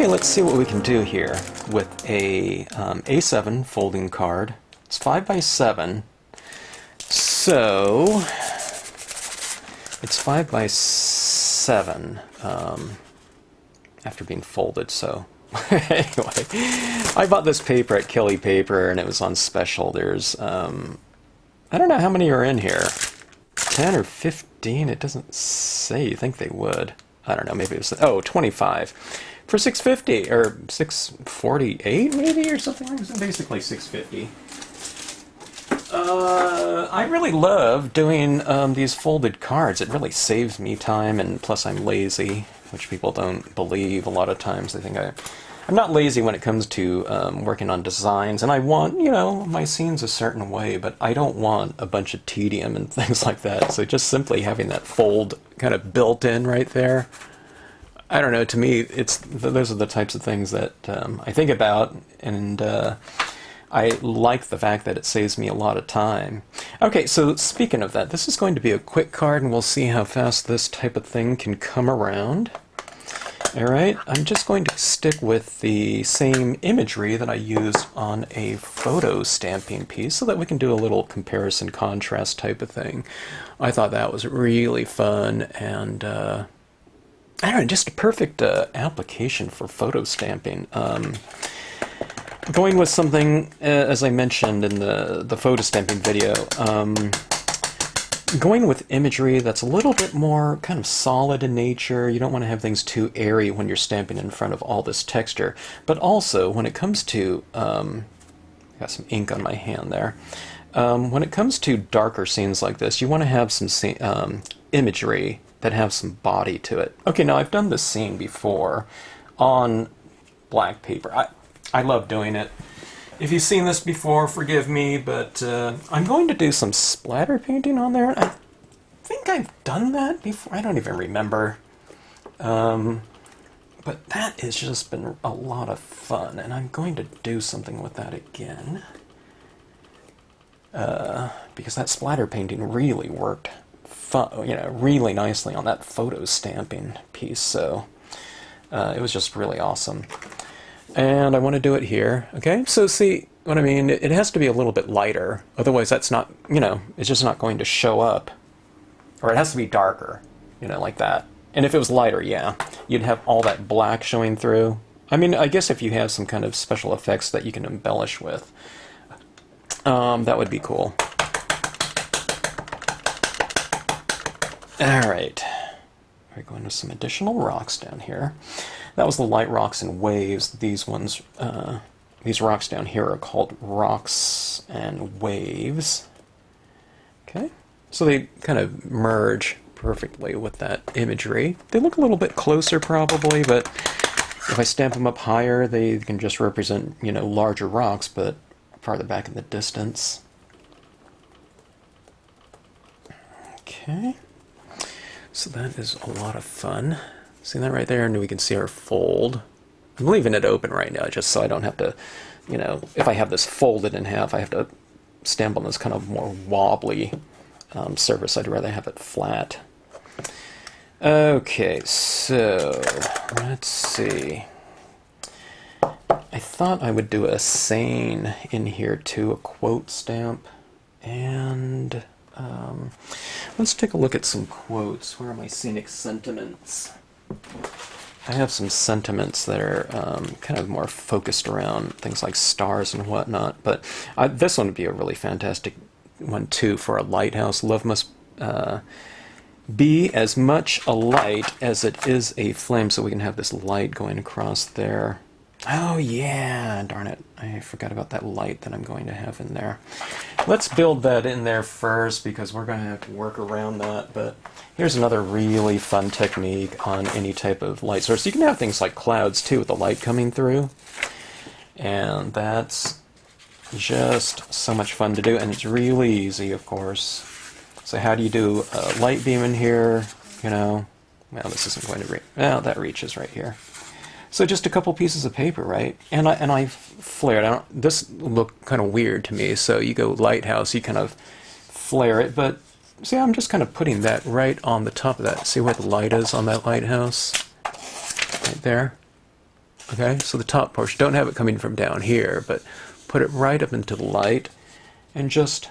Okay, let's see what we can do here with a A7 folding card. It's 5 by 7, so it's 5 by 7 after being folded, so anyway, I bought this paper at Kelly Paper and it was on special. There's, I don't know how many are in here, 10 or 15, it doesn't say. You think they would. I don't know, maybe it was, oh, 25 for $6.50 or $6.48 maybe, or something like that. Basically $6.50. I really love doing these folded cards. It really saves me time, and plus I'm lazy, which people don't believe a lot of times. They think I'm not lazy when it comes to working on designs, and I want, you know, my scenes a certain way, but I don't want a bunch of tedium and things like that. So just simply having that fold kind of built in right there, I don't know, to me, those are the types of things that I think about, and I like the fact that it saves me a lot of time. Okay, so speaking of that, this is going to be a quick card, and we'll see how fast this type of thing can come around. Alright, I'm just going to stick with the same imagery that I used on a photo stamping piece so that we can do a little comparison contrast type of thing. I thought that was really fun, and I don't know, just a perfect application for photo stamping. Going with something, as I mentioned in the photo stamping video, going with imagery that's a little bit more kind of solid in nature. You don't want to have things too airy when you're stamping in front of all this texture. But also, when it comes to, I got some ink on my hand there. When it comes to darker scenes like this, you want to have some imagery that have some body to it. Okay, now I've done this scene before on black paper. I love doing it. If you've seen this before, forgive me, but I'm going to do some splatter painting on there. I think I've done that before. I don't even remember. But that has just been a lot of fun, and I'm going to do something with that again. Because that splatter painting really worked really nicely on that photo stamping piece, so it was just really awesome. And I want to do it here, okay? So see what I mean? It has to be a little bit lighter, otherwise that's not, you know, it's just not going to show up. Or it has to be darker, you know, like that. And if it was lighter, yeah, you'd have all that black showing through. I mean, I guess if you have some kind of special effects that you can embellish with, that would be cool. Alright, we're going to some additional rocks down here. That was the light rocks and waves. These ones, these rocks down here are called rocks and waves. Okay, so they kind of merge perfectly with that imagery. They look a little bit closer probably, but if I stamp them up higher, they can just represent, you know, larger rocks, but farther back in the distance. Okay. So that is a lot of fun. See that right there? And we can see our fold. I'm leaving it open right now just so I don't have to, you know, if I have this folded in half, I have to stamp on this kind of more wobbly surface. I'd rather have it flat. Okay, so let's see. I thought I would do a saying in here too, a quote stamp. And let's take a look at some quotes. Where are my Scenic Sentiments? I have some sentiments that are kind of more focused around things like stars and whatnot, but this one would be a really fantastic one too for a lighthouse. Love must be as much a light as it is a flame, so we can have this light going across there. Oh yeah, darn it. I forgot about that light that I'm going to have in there. Let's build that in there first because we're going to have to work around that. But here's another really fun technique on any type of light source. You can have things like clouds too with the light coming through. And that's just so much fun to do. And it's really easy, of course. So how do you do a light beam in here? You know, well, this isn't going to reach. Well, that reaches right here. So just a couple pieces of paper, right? And I flared. This looked kind of weird to me. So you go lighthouse, you kind of flare it. But see, I'm just kind of putting that right on the top of that. See where the light is on that lighthouse? Right there. Okay, so the top portion, don't have it coming from down here, but put it right up into the light and just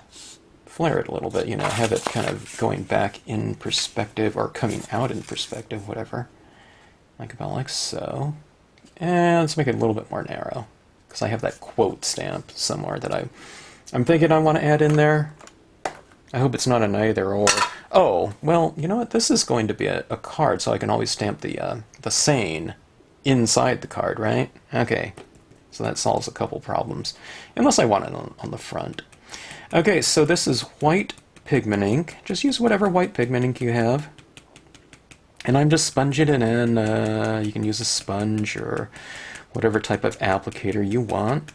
flare it a little bit, you know, have it kind of going back in perspective or coming out in perspective, whatever. Like about like so. And let's make it a little bit more narrow, because I have that quote stamp somewhere that I'm thinking I want to add in there. I hope it's not an either or. Oh, well, you know what? This is going to be a card, so I can always stamp the saying inside the card, right? Okay, so that solves a couple problems. Unless I want it on the front. Okay, so this is white pigment ink. Just use whatever white pigment ink you have. And I'm just sponging it in. You can use a sponge or whatever type of applicator you want.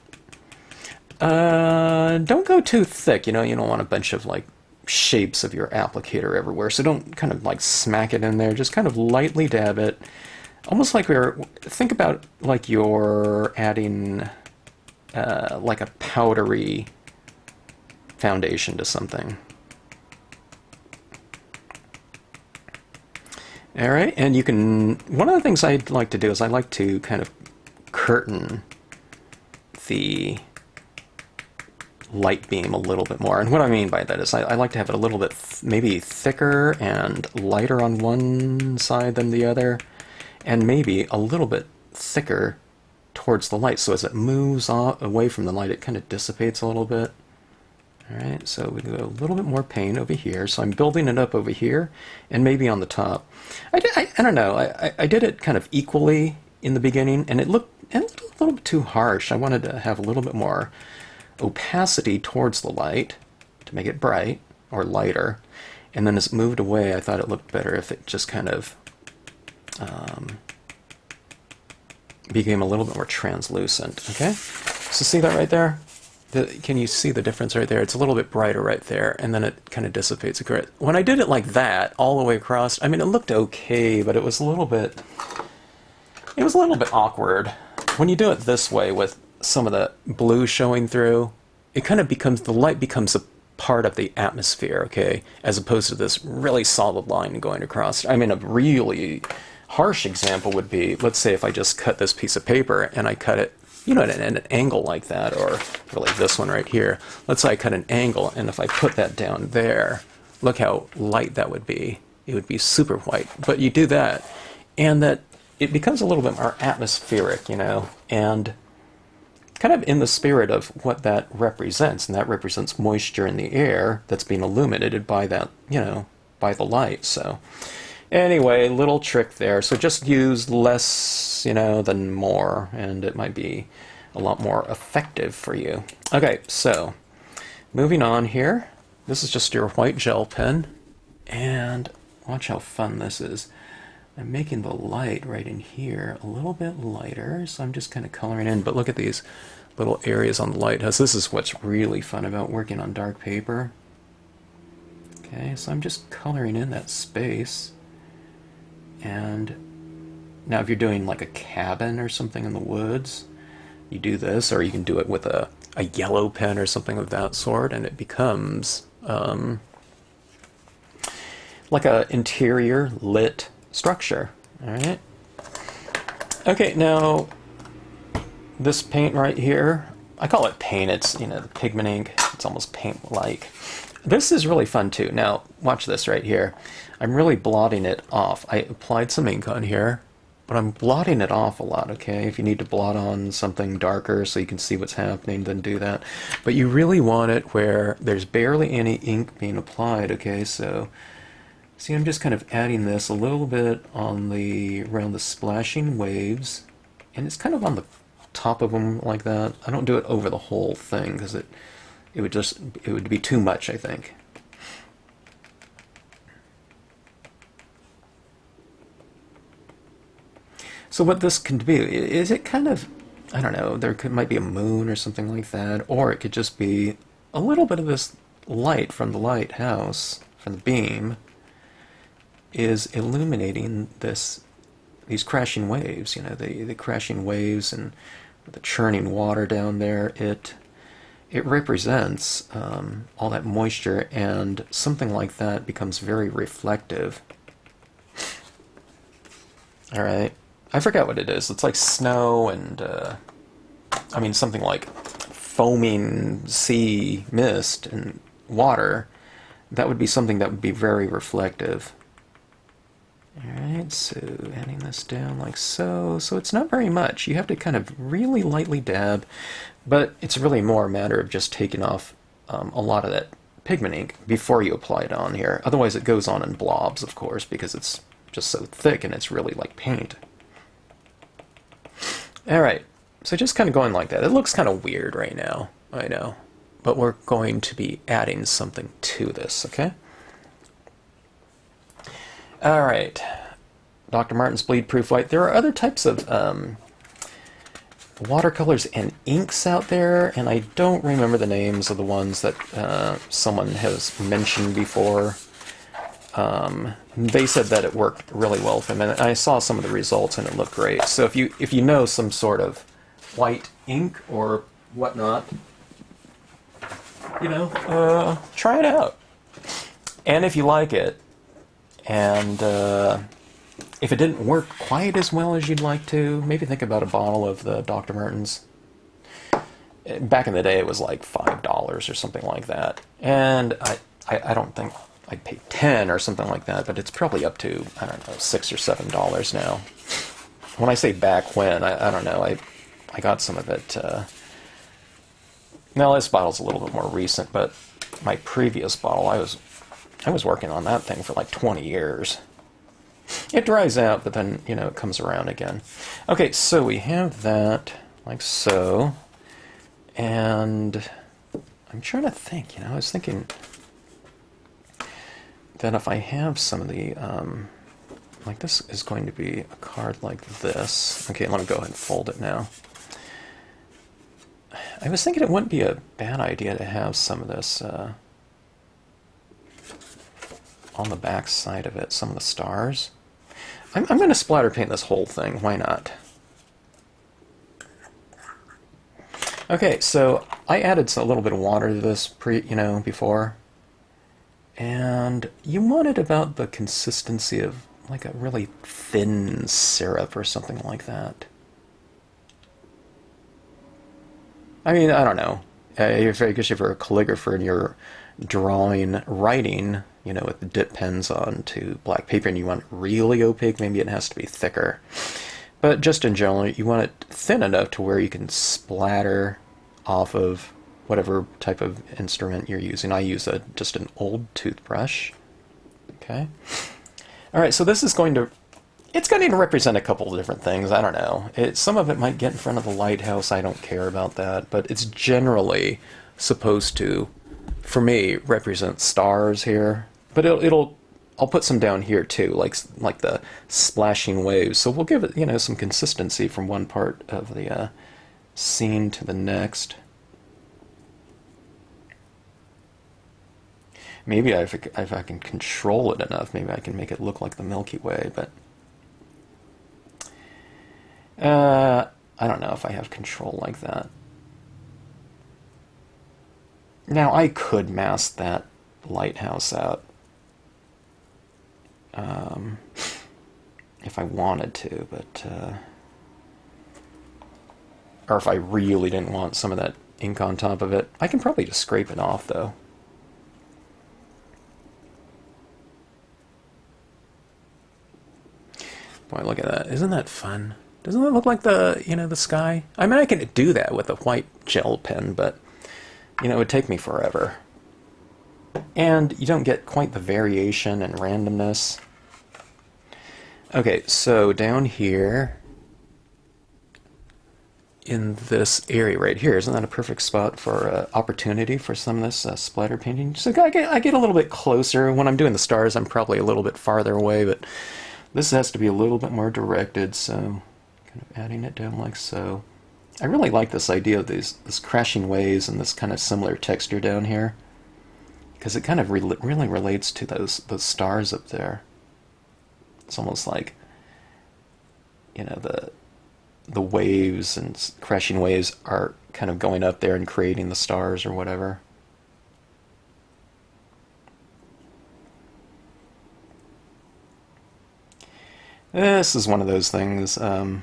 Don't go too thick, you know, you don't want a bunch of like shapes of your applicator everywhere, so don't kind of like smack it in there, just kind of lightly dab it. Almost like think about like you're adding like a powdery foundation to something. All right, and you can, one of the things I like to do is I like to kind of curtain the light beam a little bit more. And what I mean by that is I like to have it a little bit maybe thicker and lighter on one side than the other, and maybe a little bit thicker towards the light, so as it moves away from the light it kind of dissipates a little bit. Alright, so we do a little bit more paint over here, so I'm building it up over here and maybe on the top. I don't know, I did it kind of equally in the beginning, and it looked a little bit too harsh. I wanted to have a little bit more opacity towards the light to make it bright or lighter, and then as it moved away I thought it looked better if it just kind of became a little bit more translucent. Okay, so see that right there? Can you see the difference right there? It's a little bit brighter right there, and then it kind of dissipates. When I did it like that all the way across, I mean, it looked okay, but it was a little bit awkward. When you do it this way with some of the blue showing through, it kind of becomes, the light becomes a part of the atmosphere, okay, as opposed to this really solid line going across. I mean, a really harsh example would be, let's say if I just cut this piece of paper and I cut it, you know, at an angle like that, or really this one right here. Let's say I cut an angle, and if I put that down there, look how light that would be. It would be super white. But you do that, and that it becomes a little bit more atmospheric, you know, and kind of in the spirit of what that represents, and that represents moisture in the air that's being illuminated by that, you know, by the light. So anyway, little trick there. So just use less, you know, than more, and it might be a lot more effective for you. Okay, so moving on here. This is just your white gel pen, and watch how fun this is. I'm making the light right in here a little bit lighter, so I'm just kind of coloring in, but look at these little areas on the lighthouse. This is what's really fun about working on dark paper. Okay, so I'm just coloring in that space. And now if you're doing like a cabin or something in the woods, you do this, or you can do it with a yellow pen or something of that sort, and it becomes like a interior lit structure. All right. Okay, now this paint right here, I call it paint. It's, you know, the pigment ink. It's almost paint-like. This is really fun too. Now, watch this right here. I'm really blotting it off. I applied some ink on here, but I'm blotting it off a lot, okay? If you need to blot on something darker so you can see what's happening, then do that. But you really want it where there's barely any ink being applied, okay? So, see, I'm just kind of adding this a little bit on around the splashing waves, and it's kind of on the top of them like that. I don't do it over the whole thing because it would be too much, I think. So what this can be, is it kind of, I don't know, might be a moon or something like that, or it could just be a little bit of this light from the lighthouse, from the beam, is illuminating these crashing waves, you know, the crashing waves and the churning water down there. It represents all that moisture, and something like that becomes very reflective. All right, I forget what it is. It's like snow and, I mean, something like foaming sea mist and water. That would be something that would be very reflective. Alright, so adding this down like so. So it's not very much. You have to kind of really lightly dab, but it's really more a matter of just taking off a lot of that pigment ink before you apply it on here. Otherwise it goes on in blobs, of course, because it's just so thick and it's really like paint. Alright, so just kind of going like that. It looks kind of weird right now, I know. But we're going to be adding something to this, okay? Alright, Dr. Martin's Bleed Proof White. There are other types of watercolors and inks out there, and I don't remember the names of the ones that someone has mentioned before. They said that it worked really well for them, and I saw some of the results and it looked great. So if you know some sort of white ink or whatnot, you know, try it out. And if you like it, and if it didn't work quite as well as you'd like to, maybe think about a bottle of the Dr. Martens. Back in the day, it was like $5 or something like that. And I don't think I'd pay 10 or something like that, but it's probably up to, I don't know, $6 or $7 now. When I say back when, I don't know, I got some of it. Now, this bottle's a little bit more recent, but my previous bottle, I was working on that thing for like 20 years. It dries out, but then, you know, it comes around again. Okay, so we have that, like so. And I'm trying to think, you know, I was thinking that if I have some of the, like this is going to be a card like this. Okay, let me go ahead and fold it now. I was thinking it wouldn't be a bad idea to have some of this on the back side of it, some of the stars. I'm going to splatter paint this whole thing. Why not? Okay, so I added a little bit of water to this before, and you want it about the consistency of like a really thin syrup or something like that. I mean, I don't know. If you're a calligrapher and you're drawing, writing, you know, with the dip pens onto black paper and you want it really opaque, maybe it has to be thicker. But just in general, you want it thin enough to where you can splatter off of whatever type of instrument you're using. I use just an old toothbrush. Okay. All right, so this is going to represent a couple of different things. I don't know. Some of it might get in front of the lighthouse. I don't care about that. But it's generally supposed to, for me, represent stars here. But I'll put some down here too, like the splashing waves. So we'll give it, you know, some consistency from one part of the scene to the next. Maybe if I can control it enough, maybe I can make it look like the Milky Way, but I don't know if I have control like that. Now, I could mask that lighthouse out if I wanted to, but or if I really didn't want some of that ink on top of it. I can probably just scrape it off, though. Boy, look at that. Isn't that fun? Doesn't that look like the sky? I mean, I can do that with a white gel pen, but, you know, it would take me forever. And you don't get quite the variation and randomness. Okay, so down here, in this area right here, isn't that a perfect spot for opportunity for some of this splatter painting? So I get a little bit closer. When I'm doing the stars, I'm probably a little bit farther away, but this has to be a little bit more directed, so kind of adding it down like so. I really like this idea of this crashing waves and this kind of similar texture down here, because it kind of really relates to those stars up there. It's almost like, you know, the waves and crashing waves are kind of going up there and creating the stars or whatever. This is one of those things. I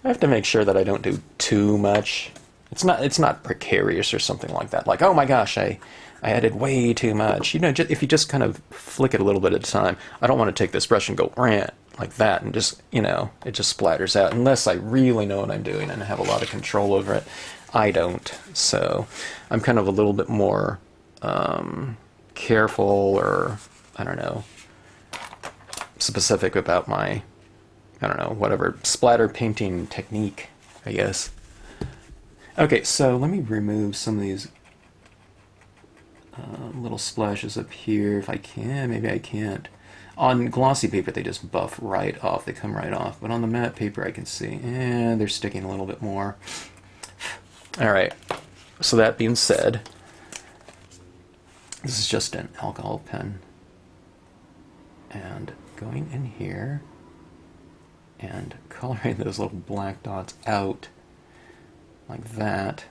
have to make sure that I don't do too much. It's not precarious or something like that. Like, oh my gosh, I added way too much. You know, if you just kind of flick it a little bit at a time. I don't want to take this brush and go rant like that and just, you know, it just splatters out. Unless I really know what I'm doing and have a lot of control over it. I don't. So I'm kind of a little bit more careful, or I don't know, specific about my, I don't know, whatever splatter painting technique, I guess. Okay, so let me remove some of these little splashes up here if I can. Maybe I can't. On glossy paper, they just buff right off. They come right off. But on the matte paper, I can see, they're sticking a little bit more. All right, so that being said, this is just an alcohol pen. And going in here and coloring those little black dots out like that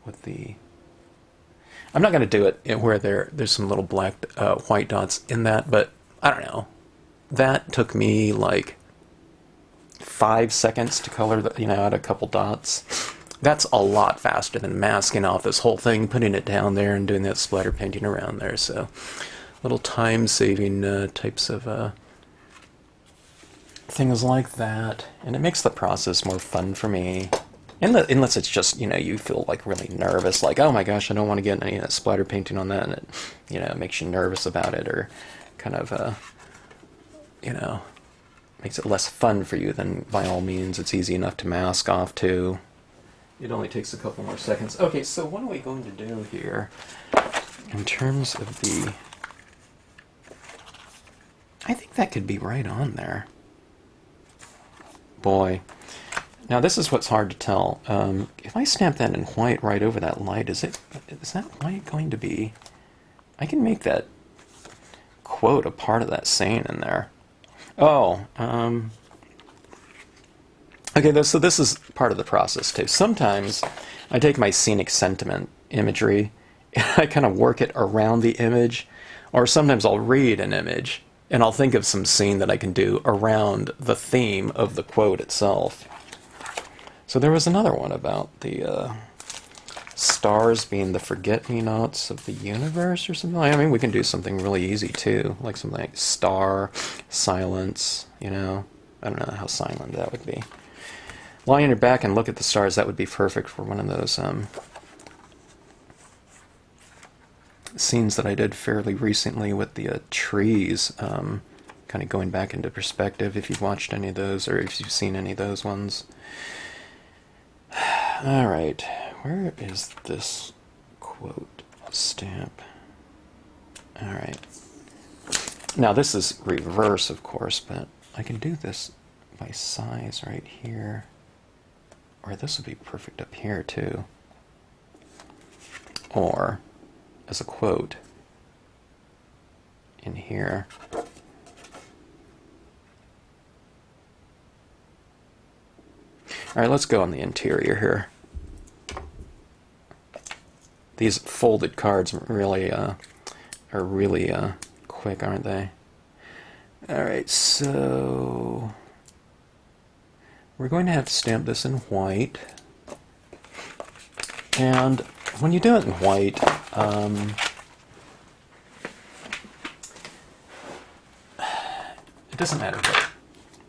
with the... I'm not going to do it where there's some little black white dots in that, but I don't know. That took me like 5 seconds to color the, you know, out a couple dots. That's a lot faster than masking off this whole thing, putting it down there and doing that splatter painting around there. So little time-saving types of things like that, and it makes the process more fun for me. Unless it's just, you know, you feel like really nervous, like, oh my gosh, I don't want to get any of that splatter painting on that, and it, you know, makes you nervous about it, or kind of, you know, makes it less fun for you, then by all means, it's easy enough to mask off too. It only takes a couple more seconds. Okay, so what are we going to do here in terms of the... I think that could be right on there. Boy. Now this is what's hard to tell. If I stamp that in white right over that light, is that white going to be... I can make that quote a part of that saying in there. Oh, okay, so this is part of the process too. Sometimes I take my scenic sentiment imagery and I kind of work it around the image, or sometimes I'll read an image and I'll think of some scene that I can do around the theme of the quote itself. So there was another one about the stars being the forget-me-nots of the universe or something. I mean, we can do something really easy too, like something like star, silence, you know. I don't know how silent that would be. Lie on your back and look at the stars, that would be perfect for one of those scenes that I did fairly recently with the trees, kind of going back into perspective, if you've watched any of those, or if you've seen any of those ones. Alright, where is this quote stamp? Alright. Now this is reverse, of course, but I can do this by size right here. Or this would be perfect up here too. Or as a quote in here. Alright, let's go on the interior here. These folded cards really are really quick, aren't they? Alright, so we're going to have to stamp this in white. And when you do it in white, it doesn't matter what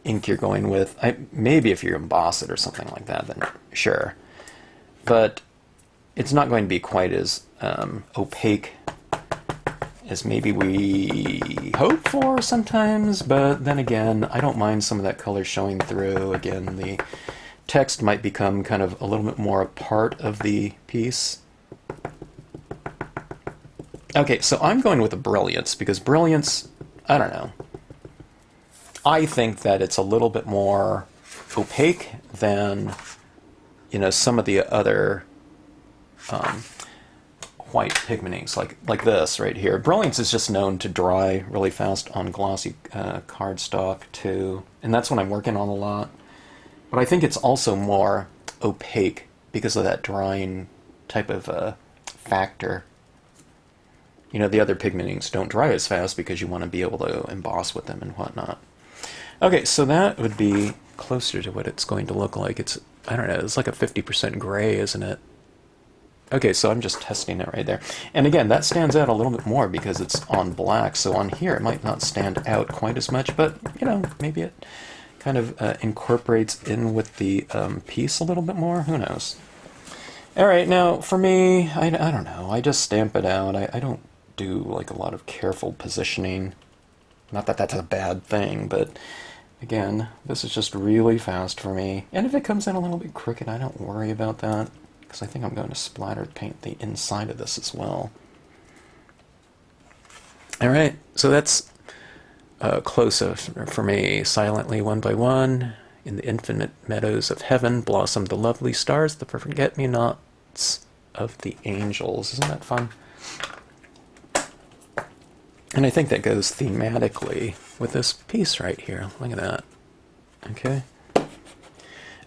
ink you're going with. Maybe if you emboss it or something like that, then sure. But it's not going to be quite as opaque as maybe we hope for sometimes, but then again, I don't mind some of that color showing through. Again, the text might become kind of a little bit more a part of the piece. Okay, so I'm going with a brilliance, because brilliance, I don't know. I think that it's a little bit more opaque than, you know, some of the other white pigment inks, like this right here. Brilliance is just known to dry really fast on glossy cardstock too, and that's what I'm working on a lot. But I think it's also more opaque because of that drying type of factor. You know, the other pigment inks don't dry as fast because you want to be able to emboss with them and whatnot. Okay, so that would be closer to what it's going to look like. It's, I don't know, it's like a 50% gray, isn't it? Okay, so I'm just testing it right there. And again, that stands out a little bit more because it's on black, so on here it might not stand out quite as much, but, you know, maybe it kind of incorporates in with the piece a little bit more. Who knows? All right, now, for me, I don't know. I just stamp it out. I don't do, like, a lot of careful positioning. Not that that's a bad thing, but again, this is just really fast for me. And if it comes in a little bit crooked, I don't worry about that, because I think I'm going to splatter paint the inside of this as well. All right, so that's close-up for me. Silently, one by one, in the infinite meadows of heaven, blossomed the lovely stars, the forget-me-nots of the angels. Isn't that fun? And I think that goes thematically with this piece right here. Look at that. Okay.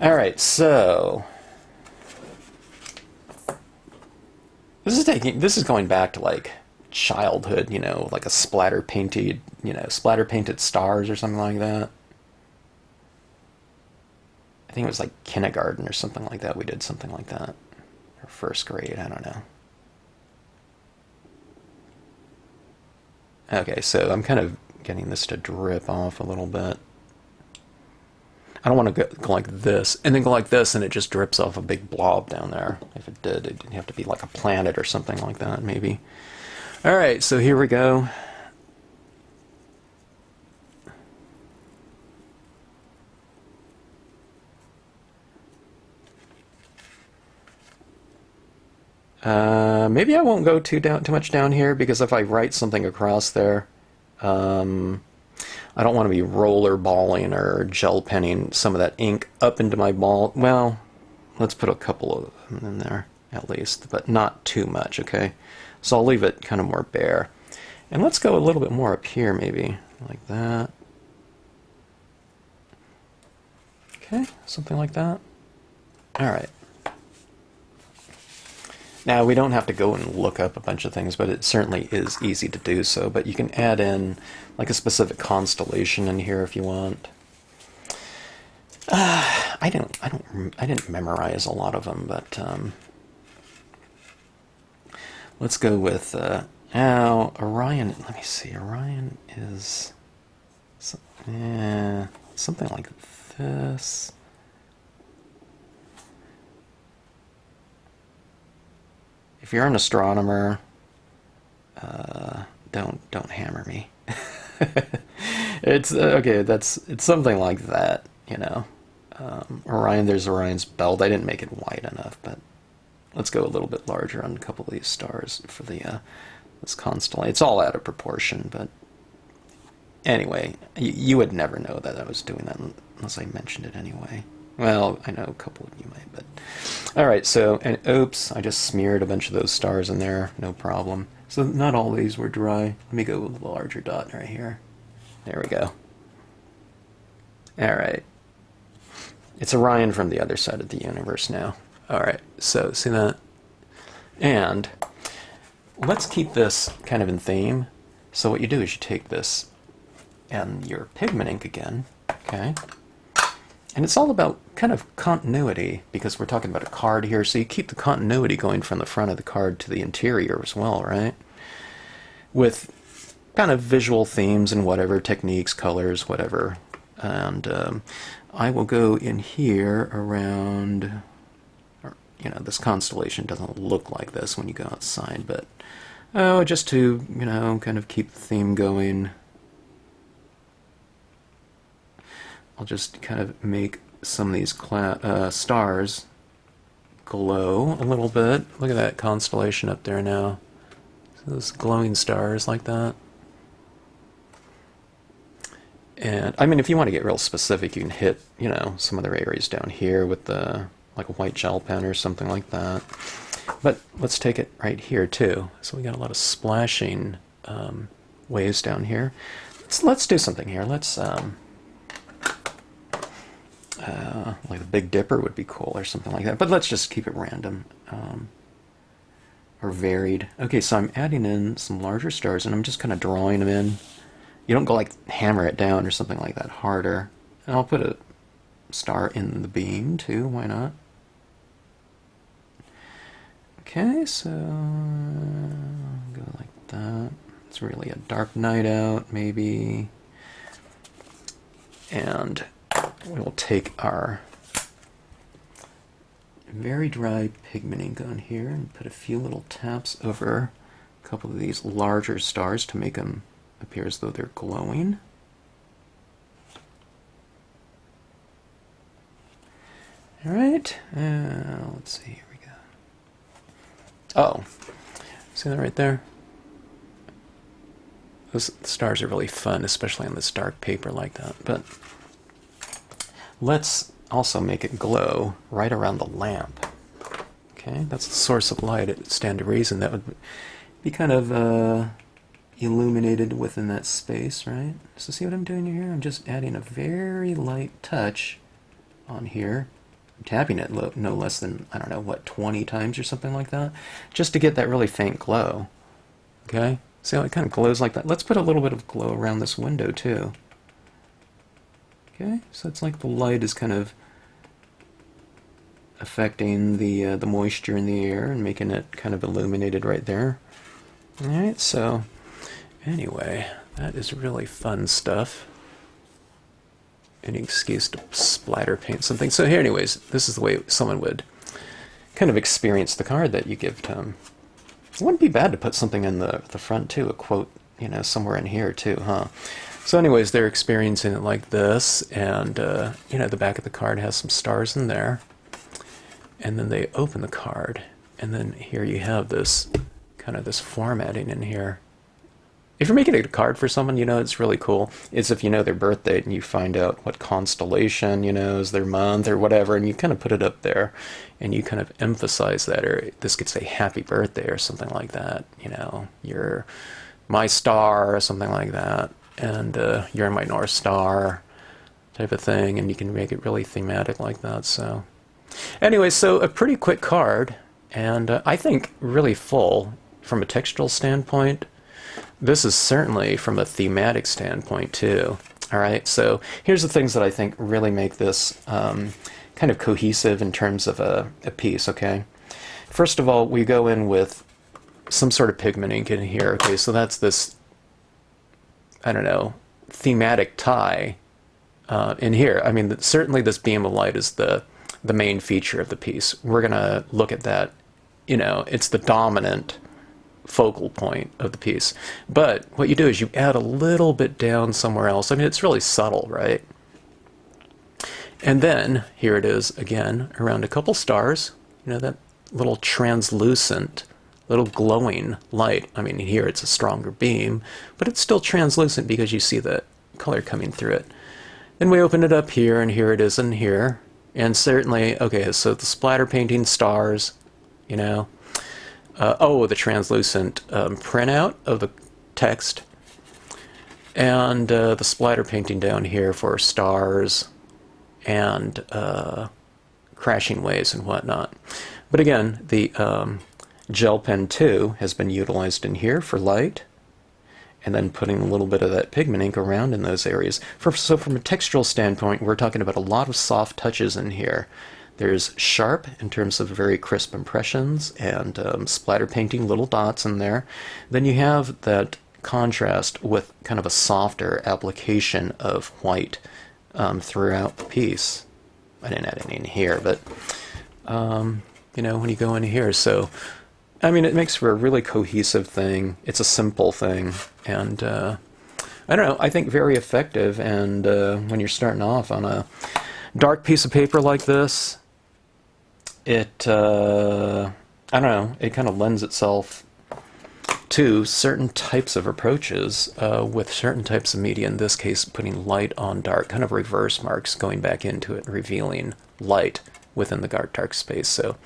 All right, so this is going back to like childhood, you know, like a splatter painted stars or something like that. I think it was like kindergarten or something like that. We did something like that. Or first grade, I don't know. Okay, so I'm kind of getting this to drip off a little bit. I don't want to go like this, and then go like this, and it just drips off a big blob down there. If it did, it'd have to be like a planet or something like that, maybe. All right, so here we go. Maybe I won't go too much down here, because if I write something across there, I don't want to be roller balling or gel penning some of that ink up into my ball. Well, let's put a couple of them in there at least, but not too much, okay? So I'll leave it kind of more bare. And let's go a little bit more up here, maybe, like that. Okay, something like that. All right. Now, we don't have to go and look up a bunch of things, but it certainly is easy to do so. But you can add in like a specific constellation in here if you want. I didn't memorize a lot of them, but let's go with now Orion. Let me see. Orion is something like this. If you're an astronomer, don't hammer me. It's okay. It's something like that, you know. Orion. There's Orion's belt. I didn't make it wide enough, but let's go a little bit larger on a couple of these stars for the this constellation. It's all out of proportion, but anyway, you would never know that I was doing that unless I mentioned it anyway. Well, I know a couple of you might, but... Alright, so, and oops, I just smeared a bunch of those stars in there, no problem. So not all these were dry. Let me go with a larger dot right here. There we go. Alright. It's Orion from the other side of the universe now. Alright, so, see that? And let's keep this kind of in theme. So what you do is you take this and your pigment ink again, okay? And it's all about kind of continuity, because we're talking about a card here, so you keep the continuity going from the front of the card to the interior as well, right? With kind of visual themes and whatever, techniques, colors, whatever. And I will go in here around, you know, this constellation doesn't look like this when you go outside, but just to, you know, kind of keep the theme going. I'll just kind of make some of these stars glow a little bit. Look at that constellation up there now. So those glowing stars like that. And, I mean, if you want to get real specific, you can hit, you know, some other areas down here with the, like a white gel pen or something like that. But let's take it right here, too. So we got a lot of splashing waves down here. Let's do something here. Let's... like the Big Dipper would be cool or something like that. But let's just keep it random. are varied. Okay, so I'm adding in some larger stars, and I'm just kind of drawing them in. You don't go like hammer it down or something like that harder. And I'll put a star in the beam too, why not? Okay, so go like that. It's really a dark night out, maybe. And we will take our very dry pigment ink on here and put a few little taps over a couple of these larger stars to make them appear as though they're glowing. All right, let's see, here we go. Oh, see that right there? Those stars are really fun, especially on this dark paper like that. But let's also make it glow right around the lamp. Okay, that's the source of light. It would stand to reason that would be kind of illuminated within that space, right? So see what I'm doing here? I'm just adding a very light touch on here. I'm tapping it no less than, I don't know, what, 20 times or something like that, just to get that really faint glow. Okay? See how it kind of glows like that? Let's put a little bit of glow around this window too. Okay, so it's like the light is kind of affecting the moisture in the air and making it kind of illuminated right there. All right, so anyway, that is really fun stuff. Any excuse to splatter paint something. So here, anyways, this is the way someone would kind of experience the card that you give to them. It wouldn't be bad to put something in the front too, a quote, you know, somewhere in here too, huh? So anyways, they're experiencing it like this, and you know, the back of the card has some stars in there, and then they open the card, and then here you have this kind of this formatting in here. If you're making a card for someone, you know, it's really cool. It's if you know their birth date and you find out what constellation, you know, is their month or whatever, and you kind of put it up there and you kind of emphasize that, or this could say happy birthday or something like that, you know, you're my star or something like that, and you're my North Star type of thing, and you can make it really thematic like that. So anyway, so a pretty quick card, and I think really full from a textural standpoint. This is certainly from a thematic standpoint too. All right, so here's the things that I think really make this kind of cohesive in terms of a piece, okay? First of all, we go in with some sort of pigment ink in here, okay? So that's this, I don't know, thematic tie in here. I mean, certainly this beam of light is the main feature of the piece. We're gonna look at that, you know, it's the dominant focal point of the piece. But what you do is you add a little bit down somewhere else. I mean, it's really subtle, right? And then here it is again around a couple stars, you know, that little translucent, little glowing light. I mean, here it's a stronger beam, but it's still translucent because you see the color coming through it. Then we open it up here, and here it is in here. And certainly, okay, so the splatter painting stars, you know, oh, the translucent printout of the text, and the splatter painting down here for stars and crashing waves and whatnot. But again, the gel pen 2 has been utilized in here for light, and then putting a little bit of that pigment ink around in those areas. So from a textural standpoint, we're talking about a lot of soft touches in here. There's sharp in terms of very crisp impressions and splatter painting little dots in there. Then you have that contrast with kind of a softer application of white throughout the piece. I didn't add any in here, but you know, when you go in here, so I mean, it makes for a really cohesive thing. It's a simple thing, and I don't know, I think very effective. And when you're starting off on a dark piece of paper like this, it, I don't know, it kind of lends itself to certain types of approaches with certain types of media, in this case putting light on dark, kind of reverse marks, going back into it, revealing light within the dark space. So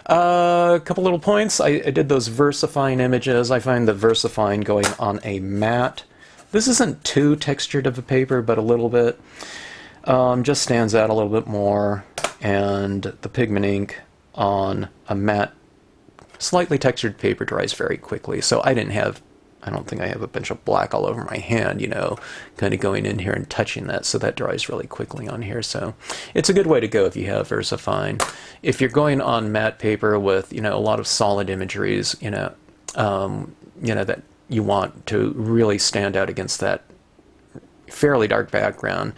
a couple little points. I did those Versafine images. I find the Versafine going on a matte. This isn't too textured of a paper, but a little bit. Just stands out a little bit more. And the pigment ink on a matte Slightly textured paper dries very quickly, so I don't think I have a bunch of black all over my hand, kind of going in here and touching that, so that dries really quickly on here. So it's a good way to go if you have Versafine. If you're going on matte paper with, a lot of solid imageries, that you want to really stand out against that fairly dark background,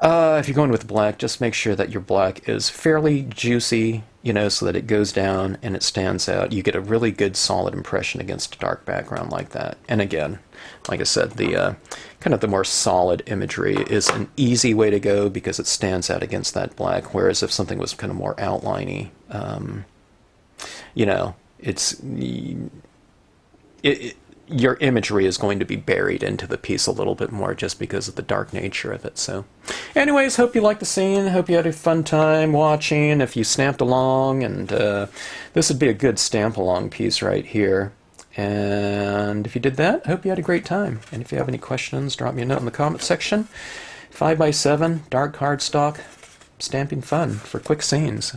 if you're going with black, just make sure that your black is fairly juicy, so that it goes down and it stands out. You get a really good solid impression against a dark background like that. And again, like I said, the kind of the more solid imagery is an easy way to go because it stands out against that black, whereas if something was kind of more outliney, your imagery is going to be buried into the piece a little bit more just because of the dark nature of it. So anyways, hope you liked the scene. Hope you had a fun time watching. If you stamped along, and this would be a good stamp along piece right here. And if you did that, hope you had a great time. And if you have any questions, drop me a note in the comment section. 5x7 dark cardstock stamping fun for quick scenes.